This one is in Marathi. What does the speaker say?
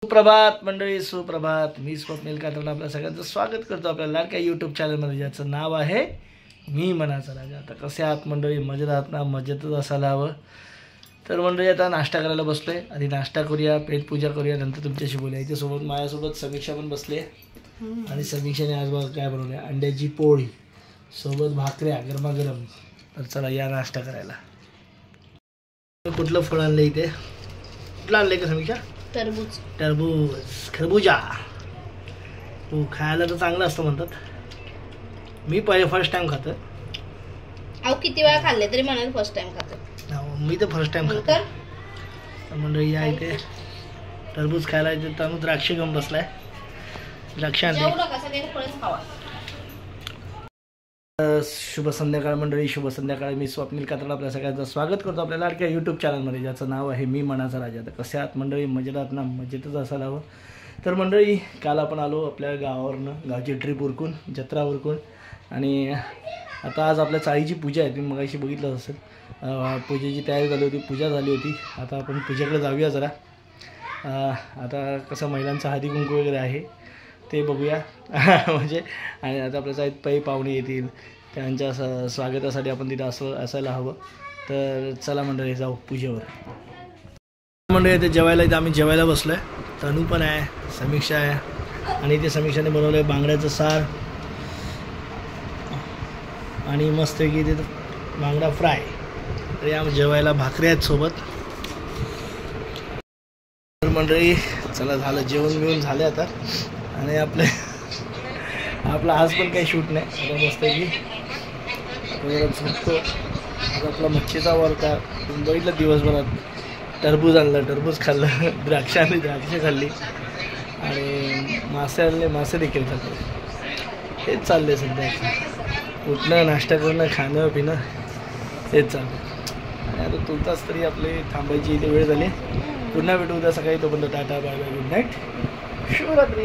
सुप्रभात मंडळी, सुप्रभात. मी स्वप्नील कात्रला आपल्या सगळ्यांचं स्वागत करतो आपल्या लाडक्या यूट्यूब चॅनलमध्ये, ज्याचं नाव आहे मी मनाचा राजा. आता कसे आहात मंडळी? मजेत आहात ना? मजेतच असायला हवं. तर मंडळी आता नाश्ता करायला बसलो आहे. आधी नाश्ता करूया, पेटपूजा करूया, नंतर तुमच्याशी बोलूया. इथे माझ्यासोबत समीक्षा पण बसली आहे आणि समीक्षाने आज बघा काय बनवलं आहे, अंड्याची पोळी सोबत भाकऱ्या गरमागरम. तर चला या नाश्ता करायला. कुठलं फळ आणलं इथे? कुठलं आणलं आहे का समीक्षा? टरबूज. टरबूज, खरबूजा. तू खायला तर चांगलं असतं म्हणतात. मी फर्स्ट टाइम खातो. अहो किती वेळा खाल्ले तरी म्हणाल फर्स्ट टाइम खातो. मी तर फर्स्ट टाइम खातो. तर मंडळी या इथे टरबूज खायला. इथे तनु द्राक्ष घेऊन बसलाय. द्राक्ष आणले. शुभ संध्याकाळ मंडळी, शुभ संध्याकाळ. मी स्वप्नील कात्रला आपल्या सगळ्यांचं स्वागत करतो आपल्या लाडक्या यूट्यूब चॅनलमध्ये, ज्याचं नाव आहे मी मनाचा राजा. तर कसे आहात मंडळी? मजेत आहात ना? मजेतच असायला हवं. तर मंडळी काल आपण आलो आपल्या गावावरनं, गावची ट्रिप उरकून, जत्रा उरकून. आणि आता आज आपल्या चाळीची पूजा आहे. तुम्ही मगाशी बघितलं असेल. पूजेची तयारी झाली होती, पूजा झाली होती. आता आपण पूजेकडे जाऊया जरा. आता कसं महिलांचं हळदी कुंकू वगैरे आहे ते बघूया. म्हणजे आणि आता आपल्या साईड पै पाहुणे येतील, त्यांच्या स्वागतासाठी आपण तिथं असायला हवं. तर चला मंडळी जाऊ पूजेवर. मंडळी इथे जेवायला, इथे आम्ही जेवायला बसलो आहे. तनू पण आहे, समीक्षा आहे. आणि इथे समीक्षाने बनवलं आहे बांगड्याचं सार आणि मस्तपैकी इथे बांगडा फ्राय. तर या जेवायला भाकरी आहेत सोबत. तर मंडळी चला, झालं जेवण बिवून झाले आता. आणि आपला आज पण काही शूट नाही. आता मस्तपैकी झोपतो. आता आपला मच्छीचा वरता बघितलं दिवसभरात. टरबूज आणलं, टरबूज खाल्लं, द्राक्ष आणली, द्राक्ष खाल्ली आणि मासे आणले, मासे देखील खाल्ले. हेच चाललं आहे सध्या. उठणं, नाश्ता करणं, खाणं पिणं हेच चाललं. आणि आता तुलताच तरी आपली थांबायची इथे वेळ झाली. पुन्हा भेटू उद्या सकाळी. तोपर्यंत ta ta, bye bye, good night, शुभरात्री.